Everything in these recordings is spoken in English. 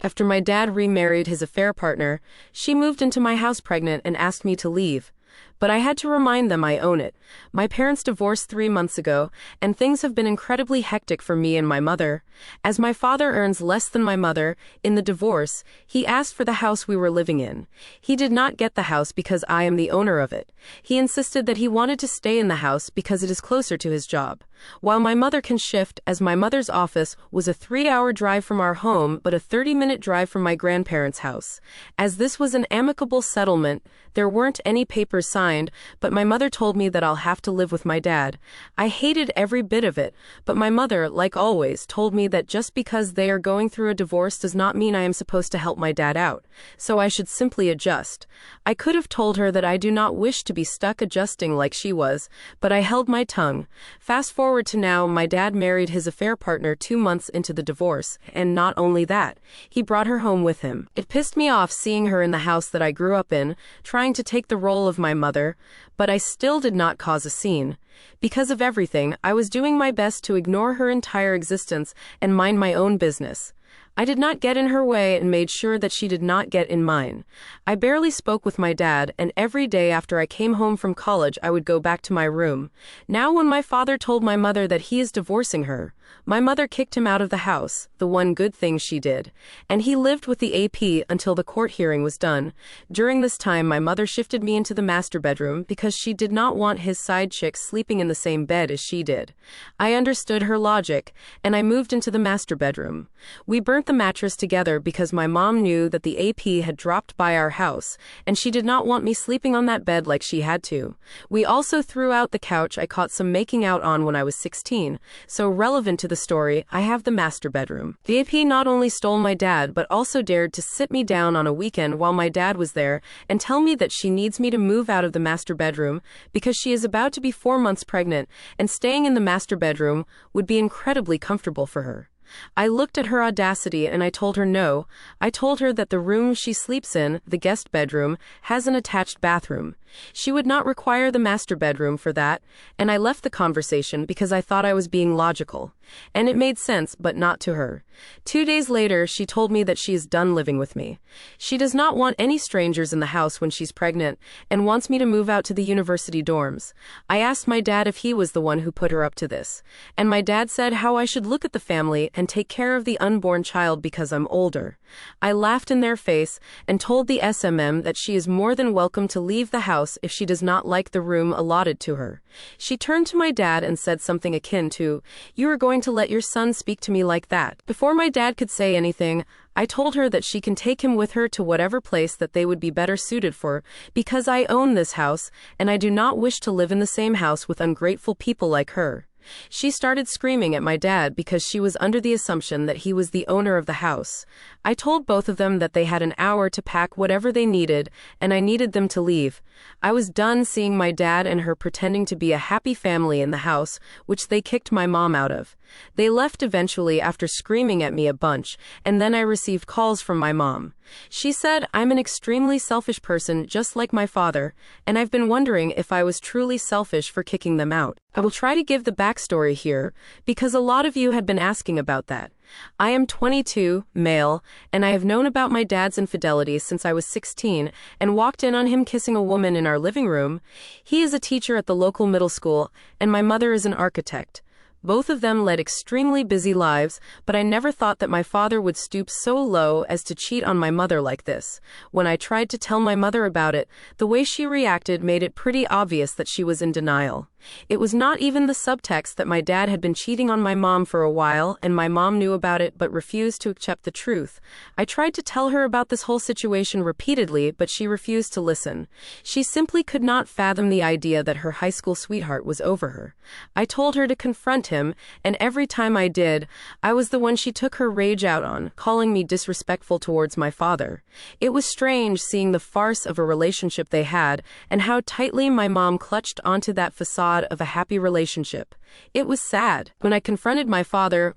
After my dad remarried his affair partner, she moved into my house pregnant and asked me to leave. But I had to remind them I own it. My parents divorced 3 months ago, and things have been incredibly hectic for me and my mother. As my father earns less than my mother, in the divorce, he asked for the house we were living in. He did not get the house because I am the owner of it. He insisted that he wanted to stay in the house because it is closer to his job. While my mother can shift, as my mother's office was a 3-hour drive from our home but a 30-minute drive from my grandparents' house. As this was an amicable settlement, there weren't any papers signed, but my mother told me that I'll have to live with my dad. I hated every bit of it, but my mother, like always, told me that just because they are going through a divorce does not mean I am supposed to help my dad out, so I should simply adjust. I could have told her that I do not wish to be stuck adjusting like she was, but I held my tongue. Fast forward to now, my dad married his affair partner 2 months into the divorce, and not only that, he brought her home with him. It pissed me off seeing her in the house that I grew up in, trying to take the role of my mother, but I still did not cause a scene. Because of everything, I was doing my best to ignore her entire existence and mind my own business. I did not get in her way and made sure that she did not get in mine. I barely spoke with my dad, and every day after I came home from college I would go back to my room. Now when my father told my mother that he is divorcing her, my mother kicked him out of the house, the one good thing she did, and he lived with the AP until the court hearing was done. During this time my mother shifted me into the master bedroom because she did not want his side chick sleeping in the same bed as she did. I understood her logic, and I moved into the master bedroom. We burnt the mattress together because my mom knew that the AP had dropped by our house, and she did not want me sleeping on that bed like she had to. We also threw out the couch I caught some making out on when I was 16, so relevant to the story, I have the master bedroom. The AP not only stole my dad but also dared to sit me down on a weekend while my dad was there and tell me that she needs me to move out of the master bedroom because she is about to be 4 months pregnant and staying in the master bedroom would be incredibly comfortable for her. I looked at her audacity and I told her no. I told her that the room she sleeps in, the guest bedroom, has an attached bathroom. She would not require the master bedroom for that, and I left the conversation because I thought I was being logical. And it made sense, but not to her. 2 days later, she told me that she is done living with me. She does not want any strangers in the house when she's pregnant, and wants me to move out to the university dorms. I asked my dad if he was the one who put her up to this, and my dad said how I should look at the family and take care of the unborn child because I'm older. I laughed in their face and told the SMM that she is more than welcome to leave the house if she does not like the room allotted to her. She turned to my dad and said something akin to, "You are going to let your son speak to me like that?" Before my dad could say anything, I told her that she can take him with her to whatever place that they would be better suited for, because I own this house, and I do not wish to live in the same house with ungrateful people like her. She started screaming at my dad because she was under the assumption that he was the owner of the house. I told both of them that they had an hour to pack whatever they needed, and I needed them to leave. I was done seeing my dad and her pretending to be a happy family in the house, which they kicked my mom out of. They left eventually after screaming at me a bunch, and then I received calls from my mom. She said I'm an extremely selfish person just like my father, and I've been wondering if I was truly selfish for kicking them out. I will try to give the backstory here, because a lot of you had been asking about that. I am 22, male, and I have known about my dad's infidelity since I was 16 and walked in on him kissing a woman in our living room. He is a teacher at the local middle school, and my mother is an architect. Both of them led extremely busy lives, but I never thought that my father would stoop so low as to cheat on my mother like this. When I tried to tell my mother about it, the way she reacted made it pretty obvious that she was in denial. It was not even the subtext that my dad had been cheating on my mom for a while, and my mom knew about it but refused to accept the truth. I tried to tell her about this whole situation repeatedly, but she refused to listen. She simply could not fathom the idea that her high school sweetheart was over her. I told her to confront him, and every time I did, I was the one she took her rage out on, calling me disrespectful towards my father. It was strange seeing the farce of a relationship they had, and how tightly my mom clutched onto that facade of a happy relationship. It was sad. When I confronted my father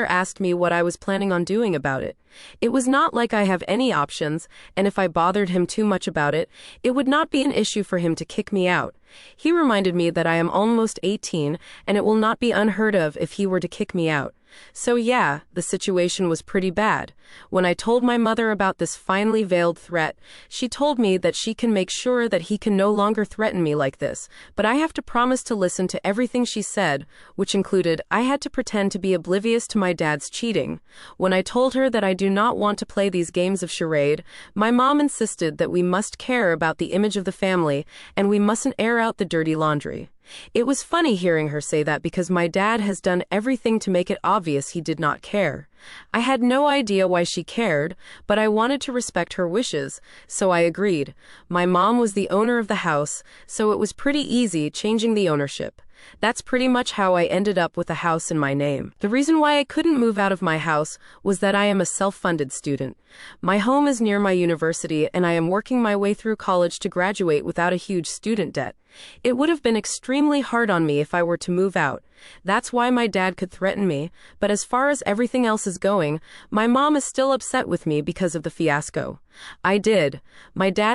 asked me what I was planning on doing about it. It was not like I have any options, and if I bothered him too much about it, it would not be an issue for him to kick me out. He reminded me that I am almost 18, and it will not be unheard of if he were to kick me out. So yeah, the situation was pretty bad. When I told my mother about this finely veiled threat, she told me that she can make sure that he can no longer threaten me like this, but I have to promise to listen to everything she said, which included I had to pretend to be oblivious to my dad's cheating. When I told her that I do not want to play these games of charade, my mom insisted that we must care about the image of the family and we mustn't air out the dirty laundry. It was funny hearing her say that because my dad has done everything to make it obvious he did not care. I had no idea why she cared, but I wanted to respect her wishes, so I agreed. My mom was the owner of the house, so it was pretty easy changing the ownership. That's pretty much how I ended up with a house in my name. The reason why I couldn't move out of my house was that I am a self-funded student. My home is near my university and I am working my way through college to graduate without a huge student debt. It would have been extremely hard on me if I were to move out. That's why my dad could threaten me, but as far as everything else is going, my mom is still upset with me because of the fiasco. My dad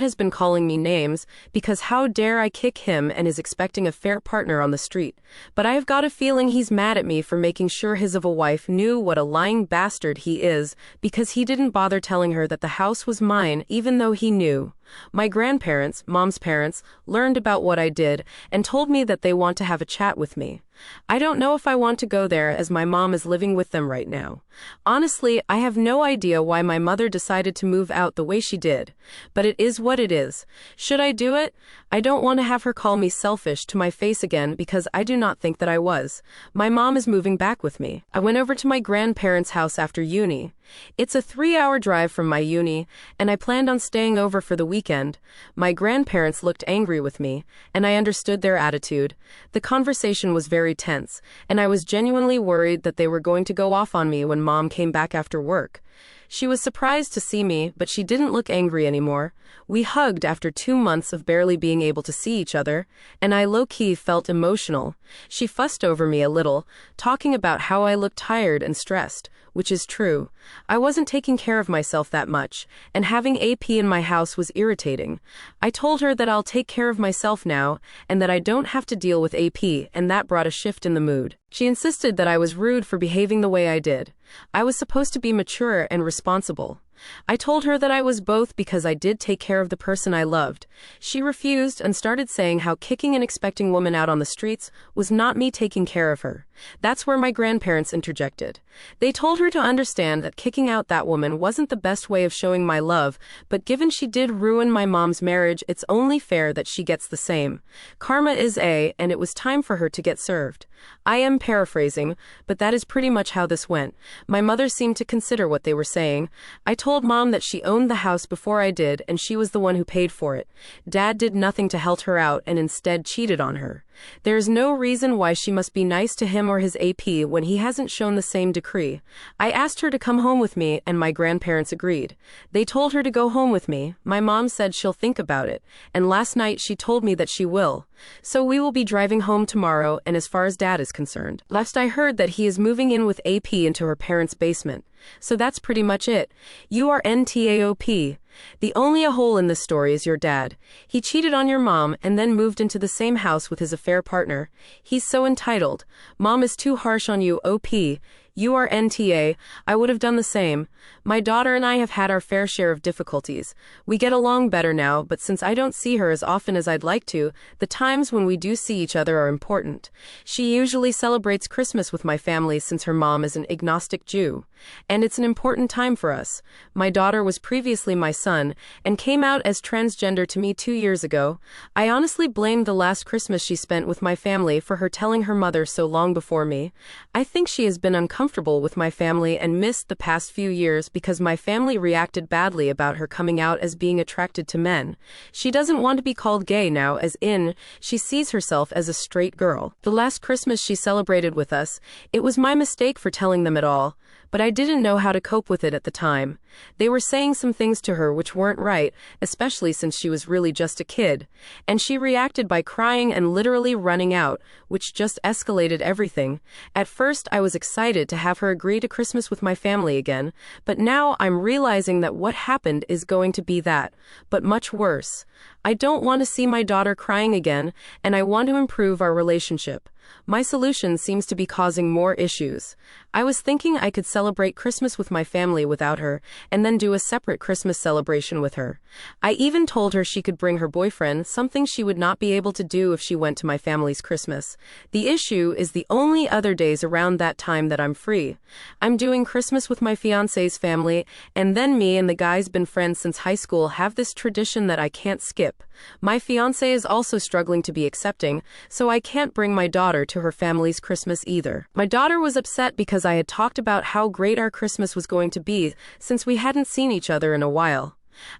has been calling me names because how dare I kick him and is expecting a fair partner on the street. But I have got a feeling he's mad at me for making sure his of a wife knew what a lying bastard he is because he didn't bother telling her that the house was mine even though he knew. My grandparents, mom's parents, learned about what I did and told me that they want to have a chat with me. I don't know if I want to go there as my mom is living with them right now. Honestly, I have no idea why my mother decided to move out the way she did. But it is what it is. Should I do it? I don't want to have her call me selfish to my face again because I do not think that I was. My mom is moving back with me. I went over to my grandparents' house after uni. It's a 3-hour drive from my uni, and I planned on staying over for the weekend. My grandparents looked angry with me, and I understood their attitude. The conversation was very tense, and I was genuinely worried that they were going to go off on me when Mom came back after work. She was surprised to see me, but she didn't look angry anymore. We hugged after 2 months of barely being able to see each other, and I low-key felt emotional. She fussed over me a little, talking about how I looked tired and stressed, which is true. I wasn't taking care of myself that much, and having AP in my house was irritating. I told her that I'll take care of myself now, and that I don't have to deal with AP, and that brought a shift in the mood. She insisted that I was rude for behaving the way I did. I was supposed to be mature and responsible. I told her that I was both because I did take care of the person I loved. She refused and started saying how kicking an expecting woman out on the streets was not me taking care of her. That's where my grandparents interjected. They told her to understand that kicking out that woman wasn't the best way of showing my love, but given she did ruin my mom's marriage, it's only fair that she gets the same. Karma is and it was time for her to get served. I am paraphrasing, but that is pretty much how this went. My mother seemed to consider what they were saying. I told Mom that she owned the house before I did and she was the one who paid for it. Dad did nothing to help her out and instead cheated on her. There is no reason why she must be nice to him or his AP when he hasn't shown the same decree. I asked her to come home with me and my grandparents agreed. They told her to go home with me. My mom said she'll think about it, and last night she told me that she will. So we will be driving home tomorrow, and as far as Dad is concerned, last I heard that he is moving in with AP into her parents' basement. So that's pretty much it. You are NTAOP. The only a hole in this story is your dad. He cheated on your mom and then moved into the same house with his affair partner. He's so entitled. Mom is too harsh on you, OP. You are NTA. I would have done the same. My daughter and I have had our fair share of difficulties. We get along better now, but since I don't see her as often as I'd like to, the times when we do see each other are important. She usually celebrates Christmas with my family since her mom is an agnostic Jew. And it's an important time for us. My daughter was previously my son and came out as transgender to me 2 years ago. I honestly blame the last Christmas she spent with my family for her telling her mother so long before me. I think she has been uncomfortable with my family and missed the past few years because my family reacted badly about her coming out as being attracted to men. She doesn't want to be called gay now, as in, she sees herself as a straight girl. The last Christmas she celebrated with us, it was my mistake for telling them at all. But I didn't know how to cope with it at the time. They were saying some things to her which weren't right, especially since she was really just a kid. And she reacted by crying and literally running out, which just escalated everything. At first, I was excited to have her agree to Christmas with my family again, but now I'm realizing that what happened is going to be that, but much worse. I don't want to see my daughter crying again, and I want to improve our relationship. My solution seems to be causing more issues. I was thinking I could celebrate Christmas with my family without her, and then do a separate Christmas celebration with her. I even told her she could bring her boyfriend, something she would not be able to do if she went to my family's Christmas. The issue is the only other days around that time that I'm free. I'm doing Christmas with my fiance's family, and then me and the guy's been friends since high school have this tradition that I can't skip. My fiance is also struggling to be accepting, so I can't bring my daughter to her family's Christmas either. My daughter was upset because I had talked about how great our Christmas was going to be since we hadn't seen each other in a while.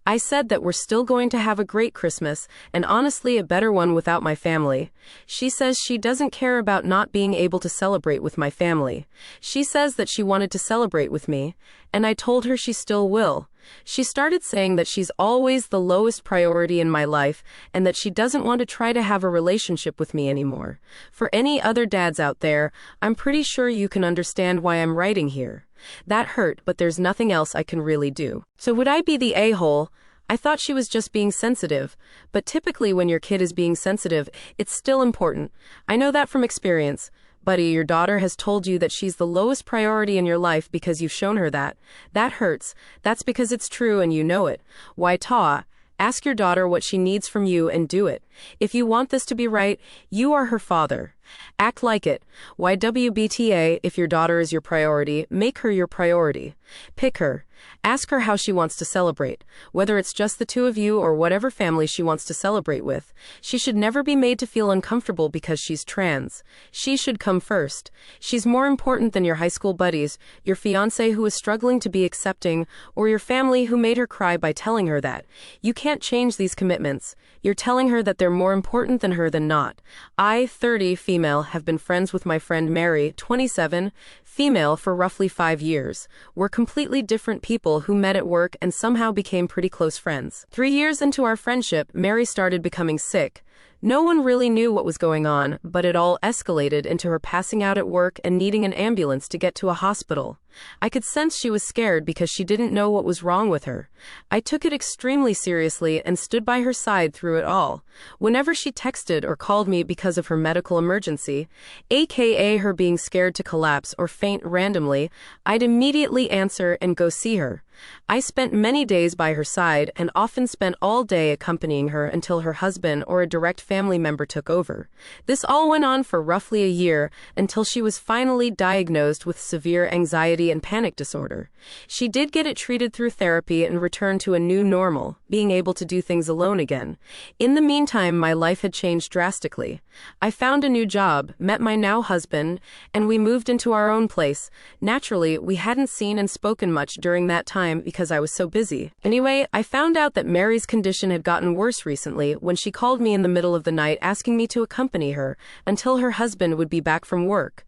I said that we're still going to have a great Christmas, and honestly a better one without my family. She says she doesn't care about not being able to celebrate with my family. She says that she wanted to celebrate with me, and I told her she still will. She started saying that she's always the lowest priority in my life and that she doesn't want to try to have a relationship with me anymore. For any other dads out there, I'm pretty sure you can understand why I'm writing here. That hurt, but there's nothing else I can really do. So would I be the a-hole? I thought she was just being sensitive, but typically when your kid is being sensitive, it's still important. I know that from experience. Buddy, your daughter has told you that she's the lowest priority in your life because you've shown her that. That hurts. That's because it's true and you know it. Why, Ta? Ask your daughter what she needs from you and do it. If you want this to be right, you are her father. Act like it. YWBTA, if your daughter is your priority, make her your priority. Pick her. Ask her how she wants to celebrate, whether it's just the two of you or whatever family she wants to celebrate with. She should never be made to feel uncomfortable because she's trans. She should come first. She's more important than your high school buddies, your fiancé who is struggling to be accepting, or your family who made her cry by telling her that. You can't change these commitments. You're telling her that they're more important than her than not. I, 30, female, have been friends with my friend Mary, 27, female, for roughly 5 years. We're completely different people who met at work and somehow became pretty close friends. 3 years into our friendship, Mary started becoming sick. No one really knew what was going on, but it all escalated into her passing out at work and needing an ambulance to get to a hospital. I could sense she was scared because she didn't know what was wrong with her. I took it extremely seriously and stood by her side through it all. Whenever she texted or called me because of her medical emergency, aka her being scared to collapse or faint randomly, I'd immediately answer and go see her. I spent many days by her side and often spent all day accompanying her until her husband or a direct family member took over. This all went on for roughly a year until she was finally diagnosed with severe anxiety and panic disorder. She did get it treated through therapy and returned to a new normal, being able to do things alone again. In the meantime, my life had changed drastically. I found a new job, met my now husband, and we moved into our own place. Naturally, we hadn't seen and spoken much during that time because I was so busy. Anyway, I found out that Mary's condition had gotten worse recently when she called me in the middle of the night asking me to accompany her until her husband would be back from work.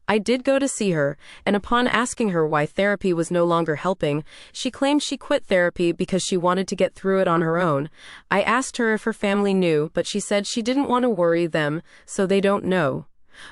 I did go to see her, and upon asking her why therapy was no longer helping, she claimed she quit therapy because she wanted to get through it on her own. I asked her if her family knew, but she said she didn't want to worry them, so they don't know.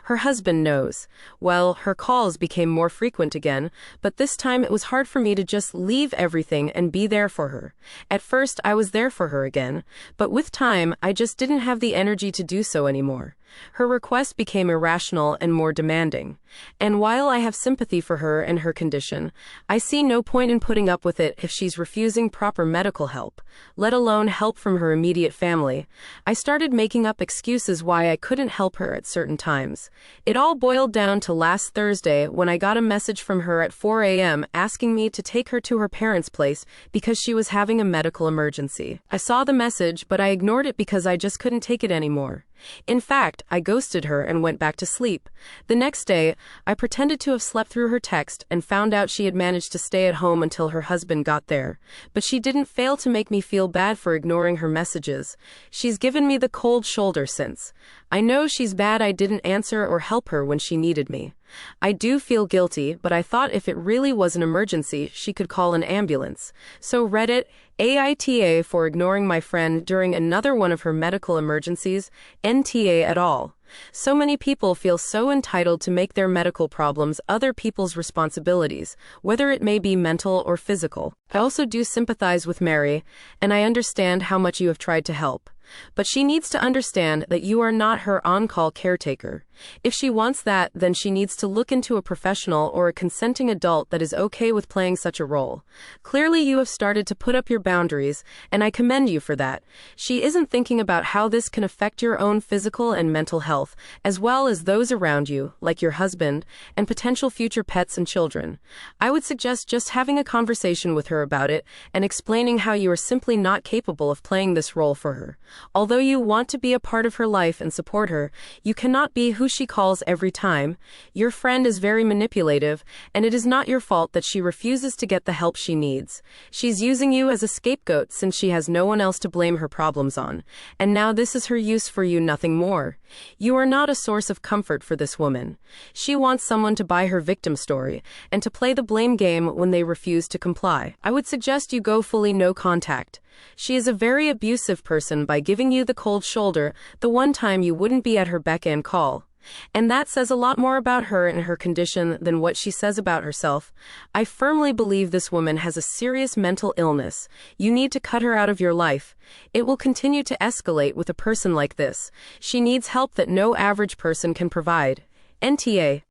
Her husband knows. Well, her calls became more frequent again, but this time it was hard for me to just leave everything and be there for her. At first, I was there for her again, but with time, I just didn't have the energy to do so anymore. Her requests became irrational and more demanding. And while I have sympathy for her and her condition, I see no point in putting up with it if she's refusing proper medical help, let alone help from her immediate family. I started making up excuses why I couldn't help her at certain times. It all boiled down to last Thursday when I got a message from her at 4 a.m. asking me to take her to her parents' place because she was having a medical emergency. I saw the message, but I ignored it because I just couldn't take it anymore. In fact, I ghosted her and went back to sleep. The next day, I pretended to have slept through her text and found out she had managed to stay at home until her husband got there. But she didn't fail to make me feel bad for ignoring her messages. She's given me the cold shoulder since. I know she's bad I didn't answer or help her when she needed me. I do feel guilty, but I thought if it really was an emergency, she could call an ambulance. So Reddit, AITA for ignoring my friend during another one of her medical emergencies, NTA at all. So many people feel so entitled to make their medical problems other people's responsibilities, whether it may be mental or physical. I also do sympathize with Mary, and I understand how much you have tried to help. But she needs to understand that you are not her on-call caretaker. If she wants that, then she needs to look into a professional or a consenting adult that is okay with playing such a role. Clearly, you have started to put up your boundaries, and I commend you for that. She isn't thinking about how this can affect your own physical and mental health, as well as those around you, like your husband, and potential future pets and children. I would suggest just having a conversation with her about it and explaining how you are simply not capable of playing this role for her. Although you want to be a part of her life and support her, you cannot be who she calls every time. Your friend is very manipulative, and it is not your fault that she refuses to get the help she needs. She's using you as a scapegoat since she has no one else to blame her problems on, and now this is her use for you, nothing more. You are not a source of comfort for this woman. She wants someone to buy her victim story, and to play the blame game when they refuse to comply. I would suggest you go fully no contact. She is a very abusive person by giving you the cold shoulder the one time you wouldn't be at her beck and call. And that says a lot more about her and her condition than what she says about herself. I firmly believe this woman has a serious mental illness. You need to cut her out of your life. It will continue to escalate with a person like this. She needs help that no average person can provide. NTA